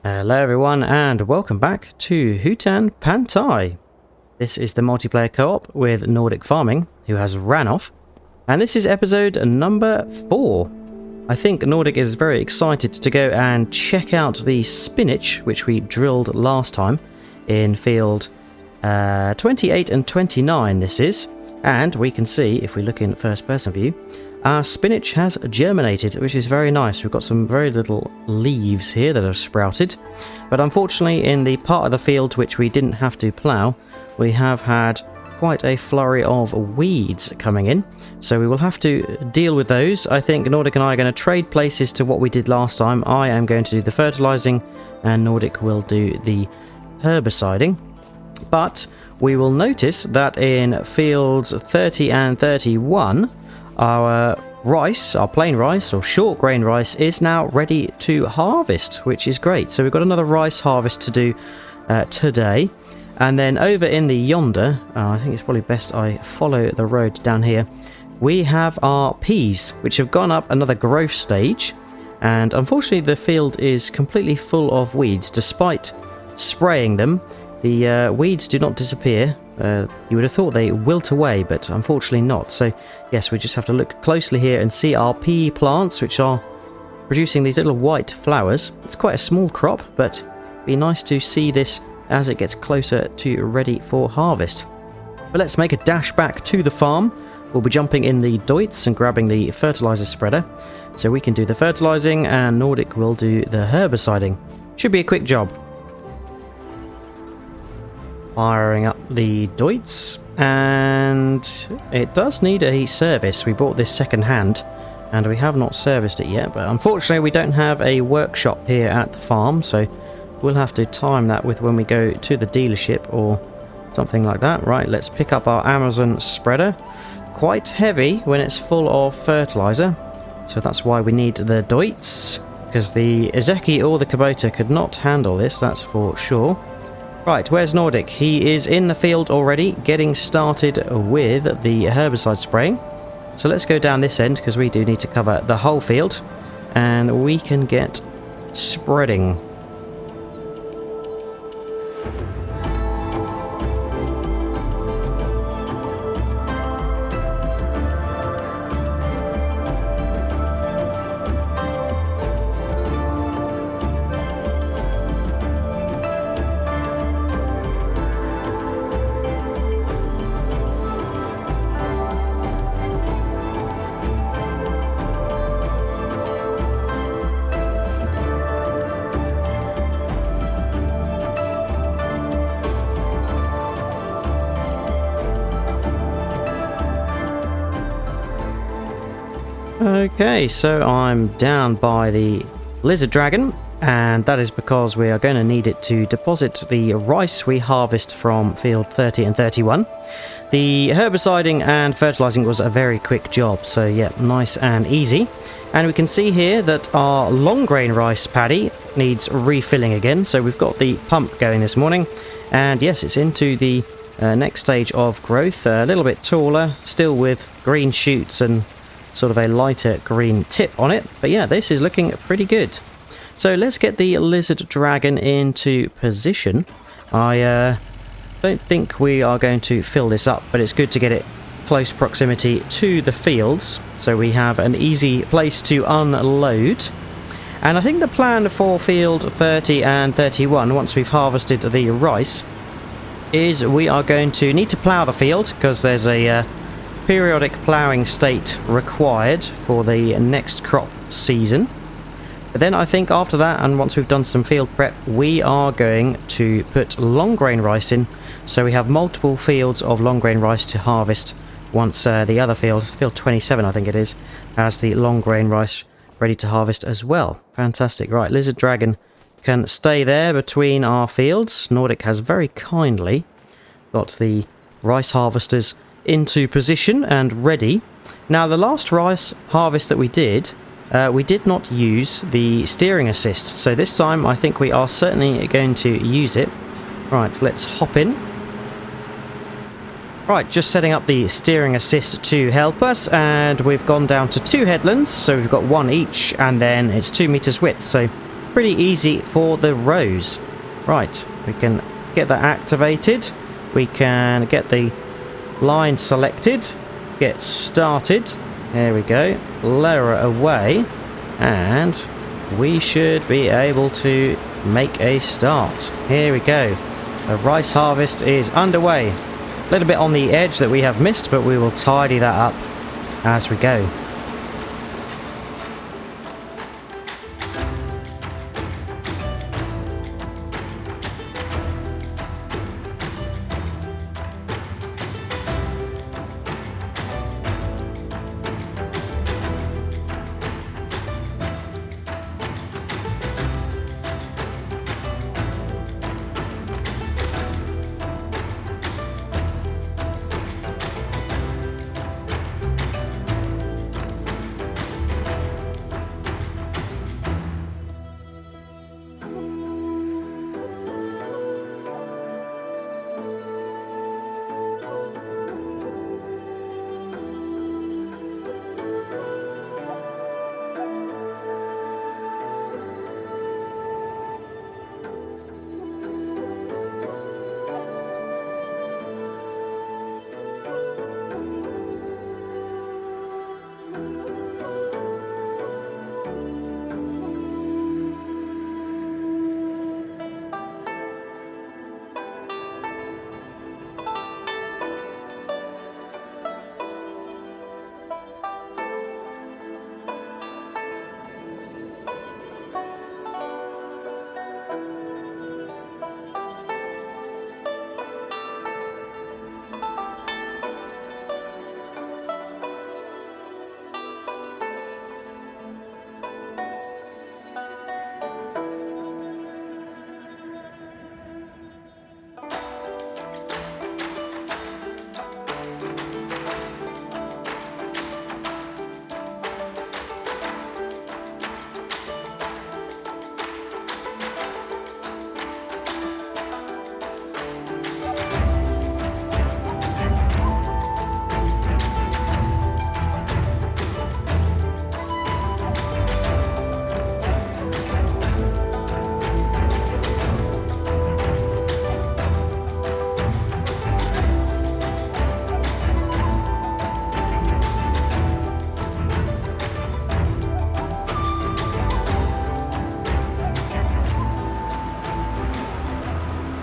Hello everyone and welcome back to Hutan Pantai. This is the multiplayer co-op with Nordic Farming, who has ran off. And this is episode number 4. I think Nordic is very excited to go and check out the spinach, which we drilled last time in field 28 and 29 this is. And we can see, if we look in first person view, our spinach has germinated, which is very nice. We've got some very little leaves here that have sprouted. But unfortunately, in the part of the field which we didn't have to plough, we have had quite a flurry of weeds coming in. So we will have to deal with those. I think Nordic and I are going to trade places to what we did last time. I am going to do the fertilising and Nordic will do the herbiciding. But we will notice that in fields 30 and 31, our rice, our plain rice or short grain rice, is now ready to harvest, which is great. So we've got another rice harvest to do today. And then over in the yonder, I think it's probably best I follow the road down here, we have our peas, which have gone up another growth stage. And unfortunately the field is completely full of weeds. Despite spraying them, the weeds do not disappear. You would have thought they wilt away, but unfortunately not. So yes, we just have to look closely here and see our pea plants, which are producing these little white flowers. It's quite a small crop, but it'd be nice to see this as it gets closer to ready for harvest. But let's make a dash back to the farm. We'll be jumping in the Deutz and grabbing the fertiliser spreader, so we can do the fertilising and Nordic will do the herbiciding. Should be a quick job. Firing up the Deutz, and it does need a service. We bought this second hand and we have not serviced it yet, but unfortunately we don't have a workshop here at the farm, so we'll have to time that with when we go to the dealership or something like that. Right, let's pick up our Amazon spreader. Quite heavy when it's full of fertiliser, so that's why we need the Deutz, because the Ezeki or the Kubota could not handle this, that's for sure. Right, where's Nordic? He is in the field already, getting started with the herbicide spraying. So let's go down this end, because we do need to cover the whole field, and we can get spreading. Okay, so I'm down by the lizard dragon, and that is because we are going to need it to deposit the rice we harvest from field 30 and 31. The herbiciding and fertilizing was a very quick job, so yeah, nice and easy. And we can see here that our long grain rice paddy needs refilling again, so we've got the pump going this morning, and yes, it's into the next stage of growth, a little bit taller, still with green shoots and sort of a lighter green tip on it, but yeah, this is looking pretty good. So let's get the lizard dragon into position. I don't think we are going to fill this up, but it's good to get it close proximity to the fields so we have an easy place to unload. And I think the plan for field 30 and 31, once we've harvested the rice, is we are going to need to plough the field, because there's a periodic ploughing state required for the next crop season. But then I think after that, and once we've done some field prep, we are going to put long grain rice in, so we have multiple fields of long grain rice to harvest once the other field 27 I think it is, has the long grain rice ready to harvest as well. Fantastic. Right, lizard dragon can stay there between our fields. Nordic has very kindly got the rice harvesters into position and ready. Now, the last rice harvest that we did not use the steering assist, so this time I think we are certainly going to use it. Right, let's hop in. Right, just setting up the steering assist to help us, and we've gone down to 2 headlands, so we've got 1 each, and then it's 2 meters width, so pretty easy for the rows. Right, we can get that activated. We can get the line selected. Get started. There we go. Lower away. And we should be able to make a start. Here we go. The rice harvest is underway. A little bit on the edge that we have missed, but we will tidy that up as we go.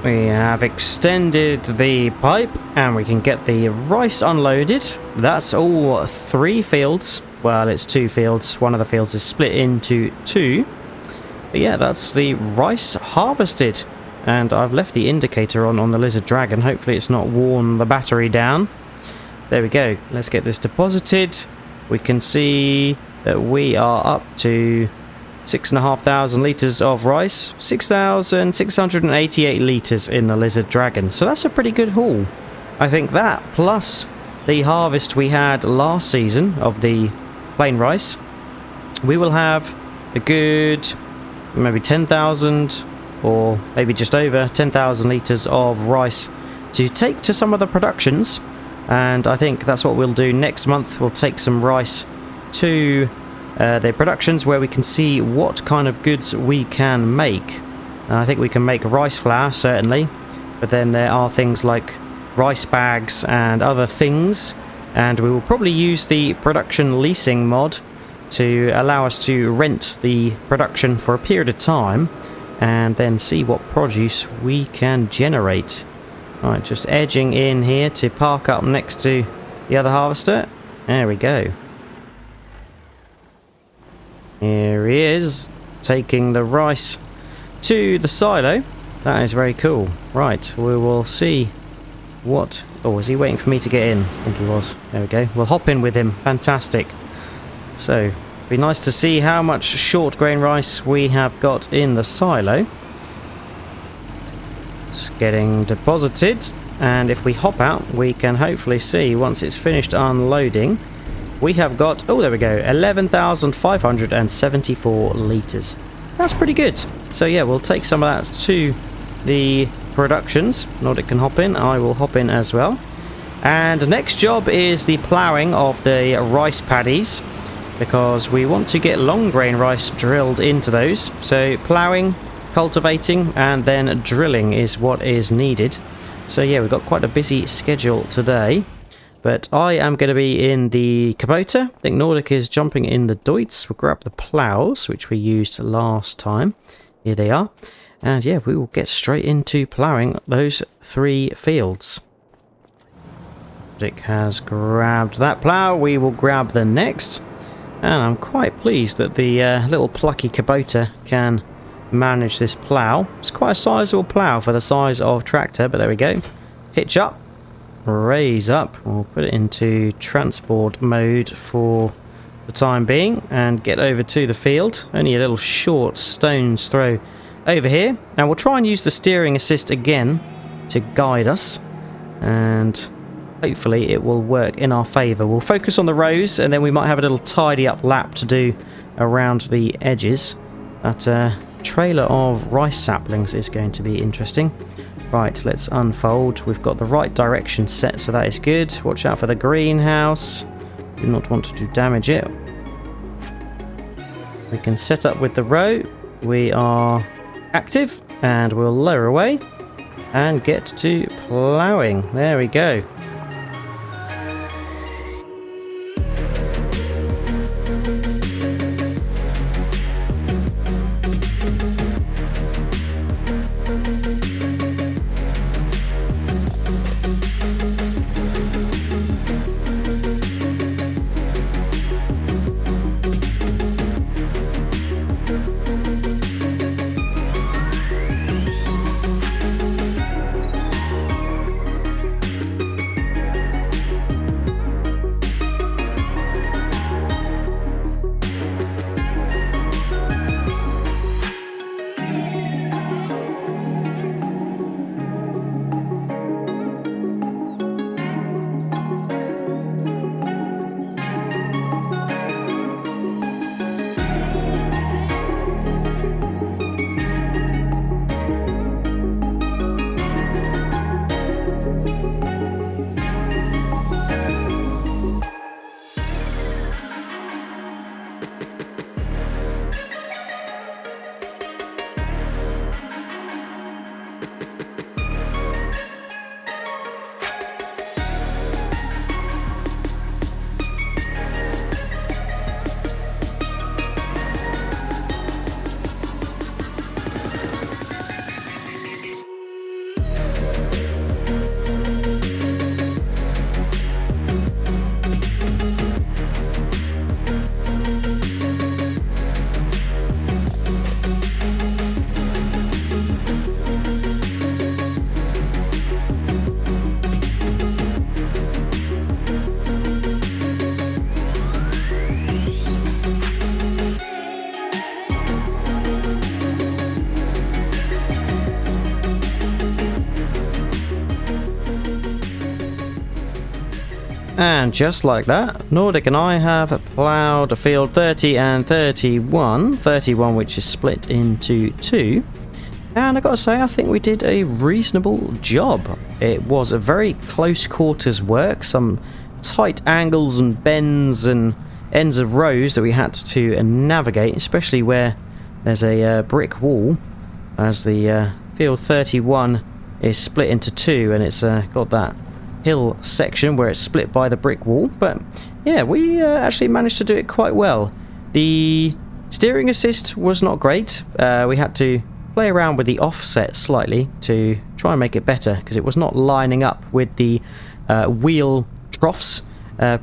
We have extended the pipe and we can get the rice unloaded. That's all 3 fields. Well, it's 2 fields. One of the fields is split into 2. But yeah, that's the rice harvested. And I've left the indicator on the lizard dragon. Hopefully it's not worn the battery down. There we go. Let's get this deposited. We can see that we are up to 6,500 litres of rice, 6,688 litres in the Lizard Dragon. So that's a pretty good haul. I think that, plus the harvest we had last season of the plain rice, we will have a good maybe 10,000 or maybe just over 10,000 litres of rice to take to some of the productions. And I think that's what we'll do next month. We'll take some rice to the productions where we can see what kind of goods we can make. I think we can make rice flour, certainly, but then there are things like rice bags and other things, and we will probably use the production leasing mod to allow us to rent the production for a period of time and then see what produce we can generate. Right, just edging in here to park up next to the other harvester. There we go. Here he is, taking the rice to the silo. That is very cool. Right, we will see what... Oh, is he waiting for me to get in? I think he was. There we go. We'll hop in with him. Fantastic. So, be nice to see how much short grain rice we have got in the silo. It's getting deposited. And if we hop out, we can hopefully see, once it's finished unloading, we have got, oh, there we go, 11,574 litres. That's pretty good. So yeah, we'll take some of that to the productions. Nordic can hop in. I will hop in as well. And the next job is the ploughing of the rice paddies. because we want to get long grain rice drilled into those. So ploughing, cultivating and then drilling is what is needed. So yeah, we've got quite a busy schedule today. But I am going to be in the Kubota. I think Nordic is jumping in the Deutz. We'll grab the plows, which we used last time. Here they are. And yeah, we will get straight into ploughing those 3 fields. Nordic has grabbed that plough. We will grab the next. And I'm quite pleased that the little plucky Kubota can manage this plough. It's quite a sizable plough for the size of tractor, but there we go. Hitch up. Raise up. We'll put it into transport mode for the time being and get over to the field. Only a little short stone's throw over here. Now we'll try and use the steering assist again to guide us, and hopefully it will work in our favour. We'll focus on the rows and then we might have a little tidy up lap to do around the edges. That trailer of rice saplings is going to be interesting. Right, let's unfold. We've got the right direction set, so that is good. Watch out for the greenhouse. Do not want to damage it. We can set up with the row. We are active, and we'll lower away and get to ploughing. There we go. And just like that, Nordic and I have ploughed field 30 and 31. 31 which is split into 2. And I've got to say, I think we did a reasonable job. It was a very close quarters work, some tight angles and bends and ends of rows that we had to navigate, especially where there's a brick wall, as the field 31 is split into 2 and it's got that hill section where it's split by the brick wall. But yeah, we actually managed to do it quite well. The steering assist was not great. We had to play around with the offset slightly to try and make it better, because it was not lining up with the wheel troughs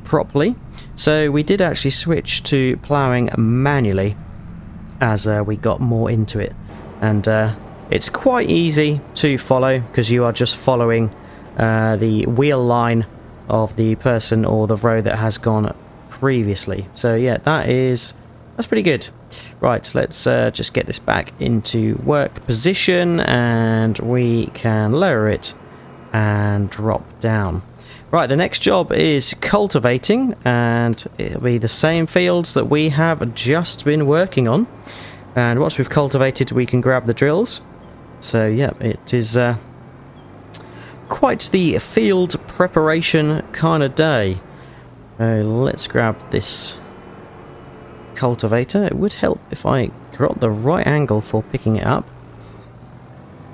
properly. So we did actually switch to ploughing manually as we got more into it, and it's quite easy to follow because you are just following the wheel line of the person or the row that has gone previously. So yeah, that's pretty good. Right, let's just get this back into work position and we can lower it and drop down. Right, the next job is cultivating, and it'll be the same fields that we have just been working on. And once we've cultivated, we can grab the drills. So yeah, it is quite the field preparation kind of day. Let's grab this cultivator. It would help if I got the right angle for picking it up.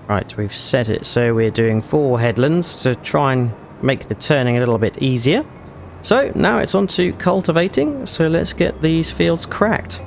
Right, we've set it so we're doing 4 headlands to try and make the turning a little bit easier. So now it's on to cultivating, so let's get these fields cracked.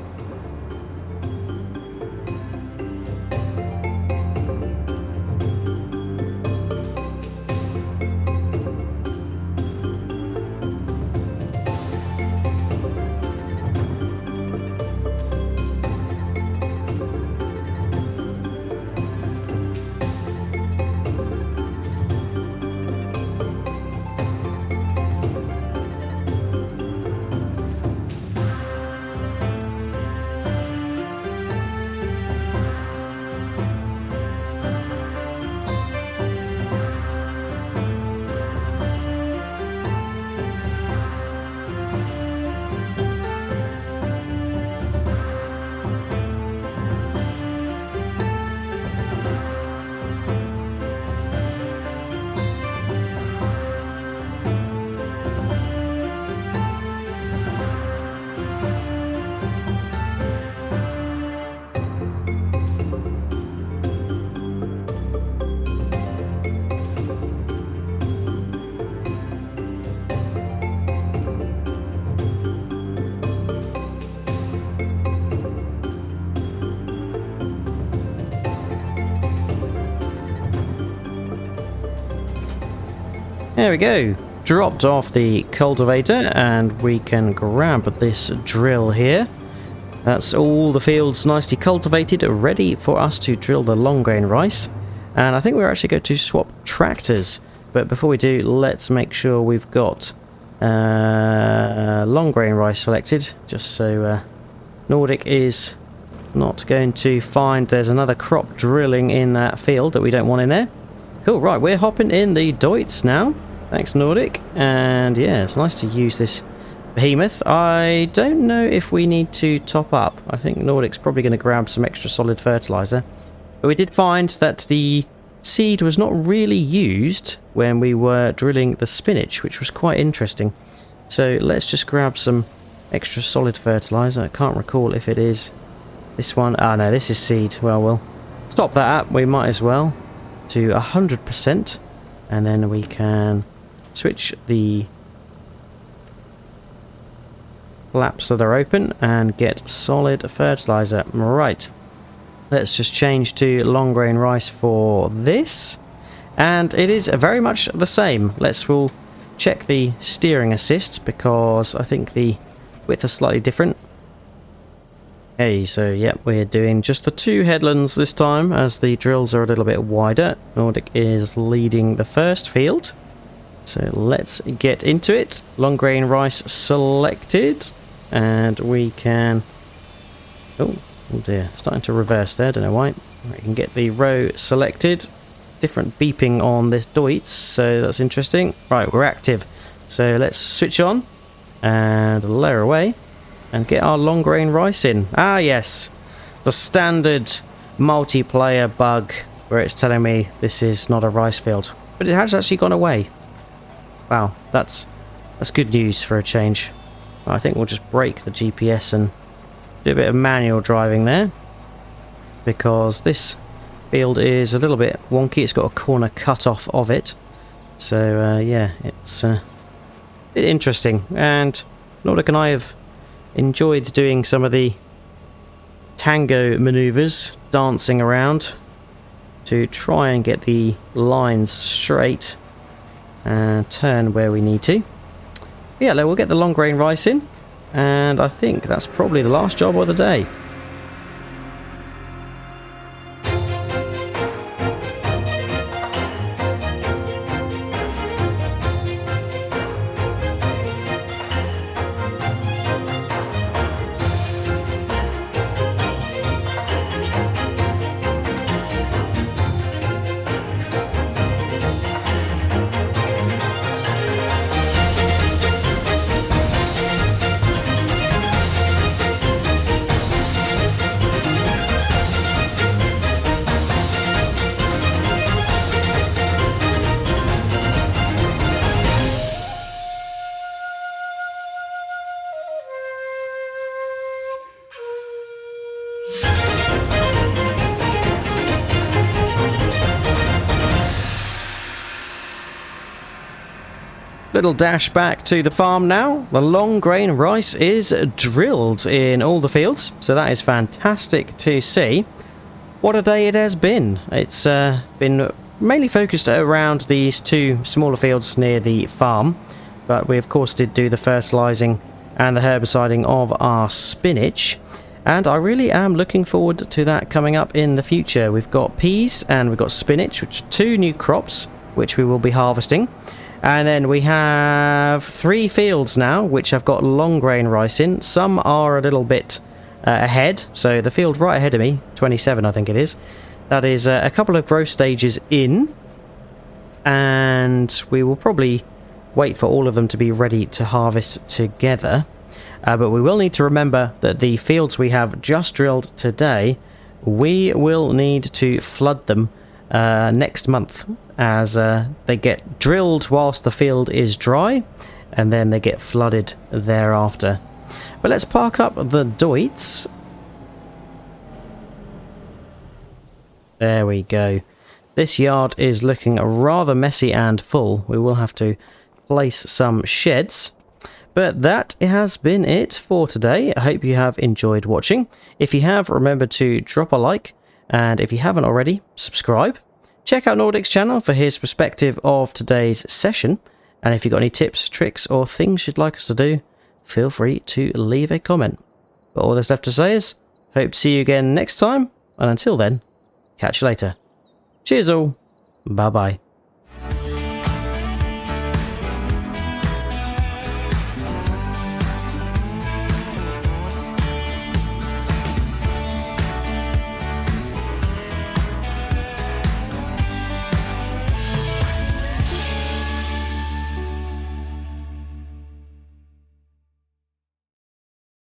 There we go. Dropped off the cultivator and we can grab this drill here. That's all the fields nicely cultivated, ready for us to drill the long grain rice. And I think we're actually going to swap tractors. But before we do, let's make sure we've got long grain rice selected, just so Nordic is not going to find there's another crop drilling in that field that we don't want in there. Cool, right, we're hopping in the Deutz now. Thanks, Nordic. And yeah, it's nice to use this behemoth. I don't know if we need to top up. I think Nordic's probably going to grab some extra solid fertiliser. But we did find that the seed was not really used when we were drilling the spinach, which was quite interesting. So let's just grab some extra solid fertiliser. I can't recall if it is this one. Ah, no, this is seed. Well, we'll stop that up. We might as well to 100%. And then we can switch the flaps that are open and get solid fertilizer. Right, let's just change to long grain rice for this, and it is very much the same. We'll check the steering assist because I think the width is slightly different. Okay, so yep, we're doing just the 2 headlands this time as the drills are a little bit wider. Nordic is leading the first field. So let's get into it. Long grain rice selected. And we can... Oh dear, starting to reverse there, don't know why. We can get the row selected. Different beeping on this Deutz, so that's interesting. Right, we're active. So let's switch on and lower away and get our long grain rice in. Ah yes, the standard multiplayer bug where it's telling me this is not a rice field. But it has actually gone away. Wow, that's good news for a change. I think we'll just break the GPS and do a bit of manual driving there, because this field is a little bit wonky. It's got a corner cut off of it, so yeah, it's a bit interesting. And Nordic and I have enjoyed doing some of the tango maneuvers, dancing around to try and get the lines straight and turn where we need to. Yeah, we'll get the long grain rice in, and I think that's probably the last job of the day. Little dash back to the farm now. The long grain rice is drilled in all the fields, so that is fantastic to see. What a day it has been. It's been mainly focused around these two smaller fields near the farm, but we of course did do the fertilising and the herbiciding of our spinach, and I really am looking forward to that coming up in the future. We've got peas and we've got spinach, which are two new crops which we will be harvesting. And then we have 3 fields now which have got long grain rice in. Some are a little bit ahead, so the field right ahead of me, 27 I think it is, that is a couple of growth stages in, and we will probably wait for all of them to be ready to harvest together. But we will need to remember that the fields we have just drilled today, we will need to flood them next month, as they get drilled whilst the field is dry and then they get flooded thereafter. But let's park up the Deutz. There we go. This yard is looking rather messy and full. We will have to place some sheds. But that has been it for today. I hope you have enjoyed watching. If you have, remember to drop a like, and if you haven't already, subscribe. Check out Nordic's channel for his perspective of today's session, and if you've got any tips, tricks or things you'd like us to do, feel free to leave a comment. But all that's left to say is, hope to see you again next time, and until then, catch you later. Cheers all, bye bye.